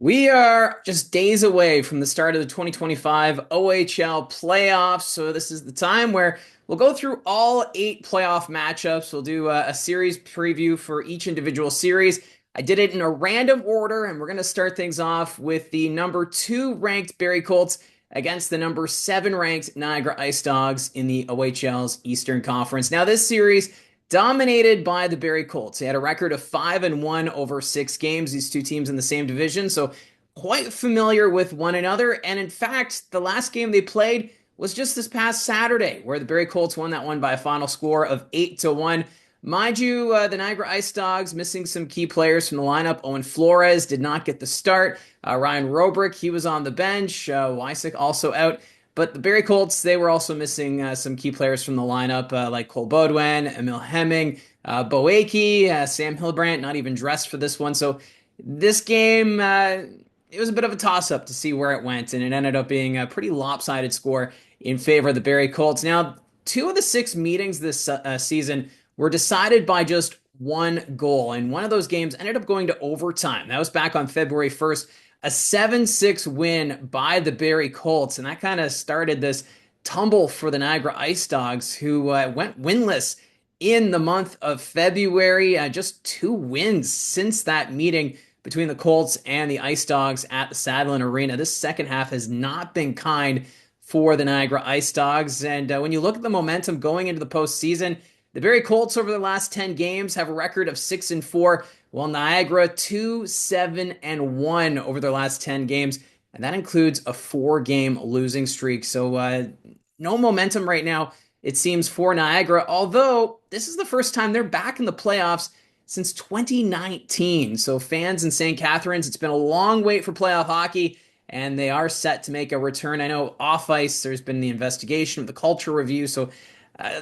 We are just days away from the start of the 2025 OHL Playoffs. So, this is the time where we'll go through all 8 playoff matchups. We'll do a series preview for each individual series. I did it in a random order, and we're going to start things off with the number 2 ranked Barrie Colts against the number 7 ranked Niagara IceDogs in the OHL's Eastern Conference. Now, this series dominated by the Barrie Colts. They had a record of 5-1 over 6 games. These two teams in the same division, so quite familiar with one another. And in fact, the last game they played was just this past Saturday, where the Barrie Colts won that one by a final score of 8-1. Mind you, the Niagara IceDogs missing some key players from the lineup. Owen Flores did not get the start. Ryan Robrick, he was on the bench. Wysick also out. But the Barrie Colts, they were also missing some key players from the lineup, like Cole Baudouin, Emil Hemming, Boaki, Sam Hillbrandt, not even dressed for this one. So this game, it was a bit of a toss-up to see where it went, and it ended up being a pretty lopsided score in favor of the Barrie Colts. Now, 2 of the 6 meetings this season were decided by just one goal, and one of those games ended up going to overtime. That was back on February 1st. A 7-6 win by the Barrie Colts, and that kind of started this tumble for the Niagara IceDogs, who went winless in the month of February. Just 2 wins since that meeting between the Colts and the IceDogs at the Sadlin Arena. This second half has not been kind for the Niagara IceDogs, and when you look at the momentum going into the postseason, the Barrie Colts over the last 10 games have a record of 6-4, while Niagara 2-7-1 over their last 10 games, and that includes a 4-game losing streak. So no momentum right now, it seems, for Niagara, although this is the first time they're back in the playoffs since 2019. So fans in St. Catharines, it's been a long wait for playoff hockey, and they are set to make a return. I know off ice, there's been the investigation of the culture review, so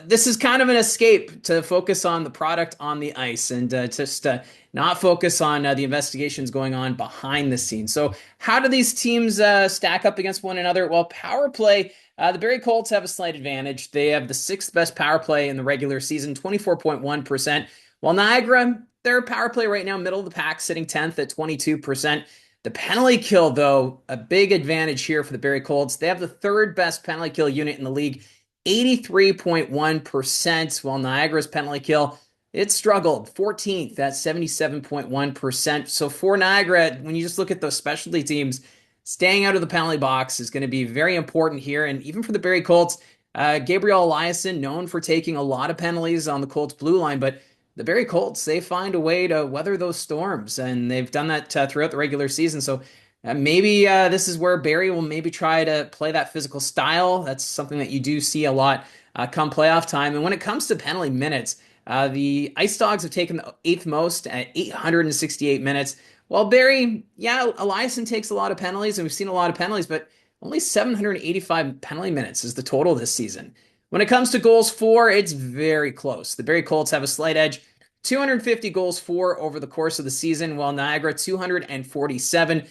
this is kind of an escape to focus on the product on the ice and just not focus on the investigations going on behind the scenes. So how do these teams stack up against one another? Well, power play, the Barrie Colts have a slight advantage. They have the 6th best power play in the regular season, 24.1%, while Niagara, their power play right now, middle of the pack, sitting 10th at 22%. The penalty kill, though, a big advantage here for the Barrie Colts. They have the 3rd best penalty kill unit in the league, 83.1%, while Niagara's penalty kill, it struggled, 14th at 77.1%. So for Niagara, when you just look at those specialty teams, staying out of the penalty box is going to be very important here. And even for the Barrie Colts, Gabriel Eliasson, known for taking a lot of penalties on the Colts blue line, but the Barrie Colts, they find a way to weather those storms, and they've done that throughout the regular season. So maybe this is where Barrie will maybe try to play that physical style. That's something that you do see a lot come playoff time. And when it comes to penalty minutes, the IceDogs have taken the 8th most at 868 minutes. While Barrie, yeah, Eliasson takes a lot of penalties, and we've seen a lot of penalties, but only 785 penalty minutes is the total this season. When it comes to goals for, it's very close. The Barrie Colts have a slight edge, 250 goals for over the course of the season, while Niagara 247.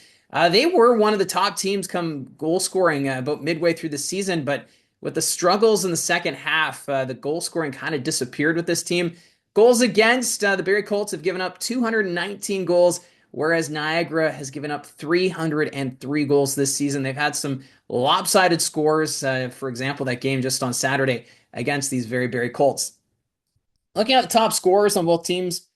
They were one of the top teams come goal scoring about midway through the season, but with the struggles in the second half, the goal scoring kind of disappeared with this team. Goals against, the Barrie Colts have given up 219 goals, whereas Niagara has given up 303 goals this season. They've had some lopsided scores, for example, that game just on Saturday against these very Barrie Colts. Looking at the top scorers on both teams,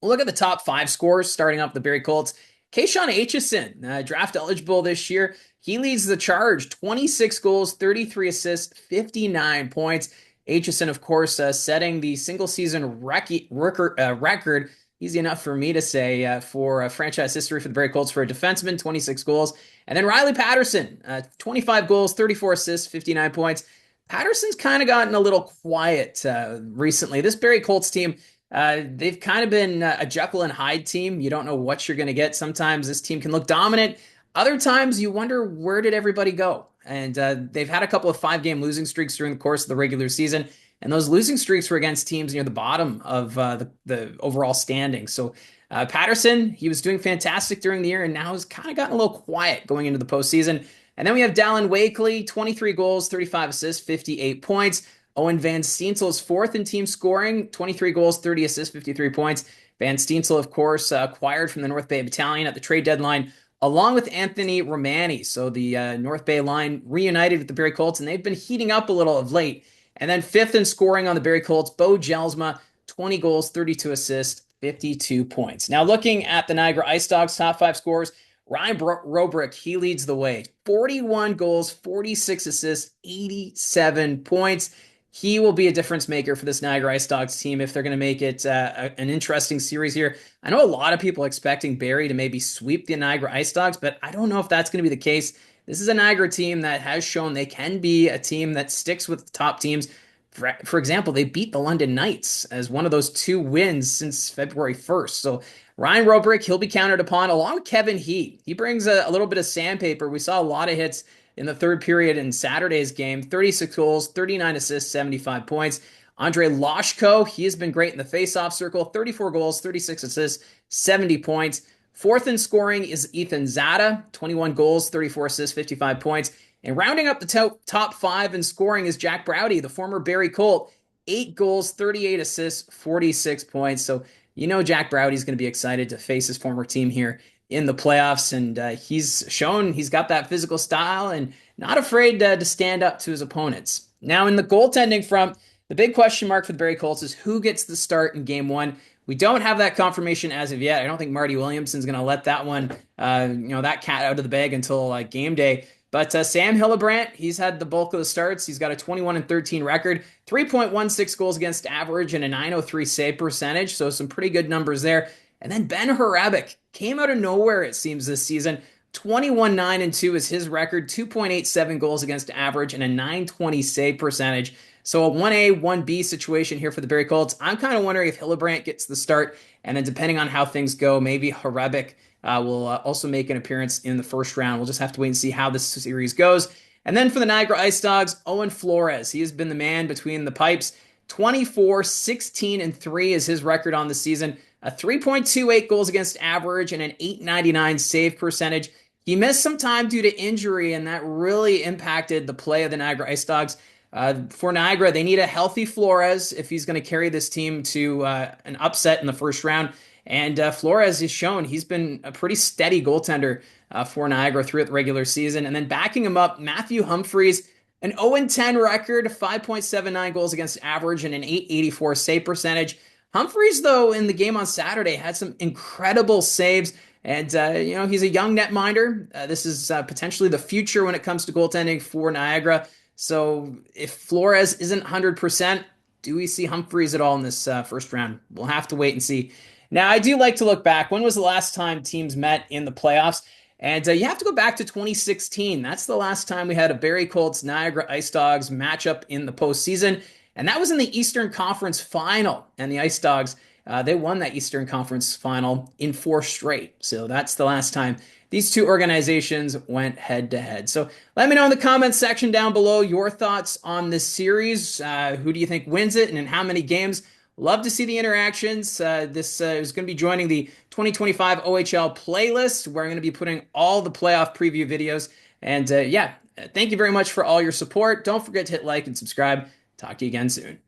we'll look at the top 5 scorers, starting off the Barrie Colts. Kayshawn Aitchison, draft eligible this year. He leads the charge, 26 goals, 33 assists, 59 points. Aitchison, of course, setting the single-season record, easy enough for me to say, for franchise history for the Barrie Colts for a defenseman, 26 goals. And then Riley Patterson, 25 goals, 34 assists, 59 points. Patterson's kind of gotten a little quiet recently. This Barrie Colts team, they've kind of been a Jekyll and Hyde team. You don't know what you're going to get. Sometimes this team can look dominant. Other times you wonder, where did everybody go? And they've had a couple of 5-game losing streaks during the course of the regular season. And those losing streaks were against teams near the bottom of the overall standings. So Patterson, he was doing fantastic during the year, and now has kind of gotten a little quiet going into the postseason. And then we have Dallin Wakely, 23 goals, 35 assists, 58 points. Owen Van Steensel is 4th in team scoring, 23 goals, 30 assists, 53 points. Van Steensel, of course, acquired from the North Bay Battalion at the trade deadline along with Anthony Romani. So the North Bay line reunited with the Barrie Colts, and they've been heating up a little of late. And then fifth in scoring on the Barrie Colts, Bo Jelsma, 20 goals, 32 assists, 52 points. Now looking at the Niagara IceDogs top five scores, Ryan Robrick, he leads the way. 41 goals, 46 assists, 87 points. He will be a difference maker for this Niagara IceDogs team if they're going to make it an interesting series here. I know a lot of people are expecting Barrie to maybe sweep the Niagara IceDogs, but I don't know if that's going to be the case. This is a Niagara team that has shown they can be a team that sticks with top teams. For example, they beat the London Knights as one of those two wins since February 1st. So Ryan Robrick, he'll be counted upon along with Kevin Heat. He brings a little bit of sandpaper. We saw a lot of hits in the third period in Saturday's game. 36 goals, 39 assists, 75 points. Andre Loshko, he has been great in the faceoff circle. 34 goals, 36 assists, 70 points. Fourth in scoring is Ethan Zada, 21 goals, 34 assists, 55 points. And rounding up the top five in scoring is Jack Browdy, the former Barrie Colt, 8 goals, 38 assists, 46 points. So you know Jack Browdy's going to be excited to face his former team here in the playoffs, and he's shown he's got that physical style and not afraid to stand up to his opponents. Now in the goaltending front, the big question mark for the Barrie Colts is who gets the start in game one. We don't have that confirmation as of yet. I don't think Marty Williamson's going to let that one, that cat out of the bag until game day. But Sam Hillebrandt, he's had the bulk of the starts. He's got a 21-13 record, 3.16 goals against average, and a 903 save percentage. So some pretty good numbers there. And then Ben Harabik came out of nowhere, it seems, this season. 21-9-2 is his record, 2.87 goals against average, and a 920 save percentage. So a 1A, 1B situation here for the Barrie Colts. I'm kind of wondering if Hillebrandt gets the start, and then depending on how things go, maybe Harabik will also make an appearance in the first round. We'll just have to wait and see how this series goes. And then for the Niagara IceDogs, Owen Flores. He has been the man between the pipes. 24, 16, and 3 is his record on the season. A 3.28 goals against average and an 899 save percentage. He missed some time due to injury, and that really impacted the play of the Niagara IceDogs. For Niagara, they need a healthy Flores if he's going to carry this team to an upset in the first round. And Flores has shown he's been a pretty steady goaltender for Niagara throughout the regular season. And then backing him up, Matthew Humphreys, an 0-10 record, 5.79 goals against average, and an 884 save percentage. Humphreys, though, in the game on Saturday, had some incredible saves. And, he's a young netminder. This is potentially the future when it comes to goaltending for Niagara. So if Flores isn't 100%, do we see Humphreys at all in this first round? We'll have to wait and see. Now, I do like to look back. When was the last time teams met in the playoffs? And you have to go back to 2016. That's the last time we had a Barrie Colts Niagara IceDogs matchup in the postseason. And that was in the Eastern Conference Final. And the IceDogs, they won that Eastern Conference Final in 4 straight. So that's the last time these two organizations went head to head. So let me know in the comments section down below your thoughts on this series. Who do you think wins it and in how many games? Love to see the interactions. This is going to be joining the 2025 OHL playlist, where I'm going to be putting all the playoff preview videos. And thank you very much for all your support. Don't forget to hit like and subscribe. Talk to you again soon.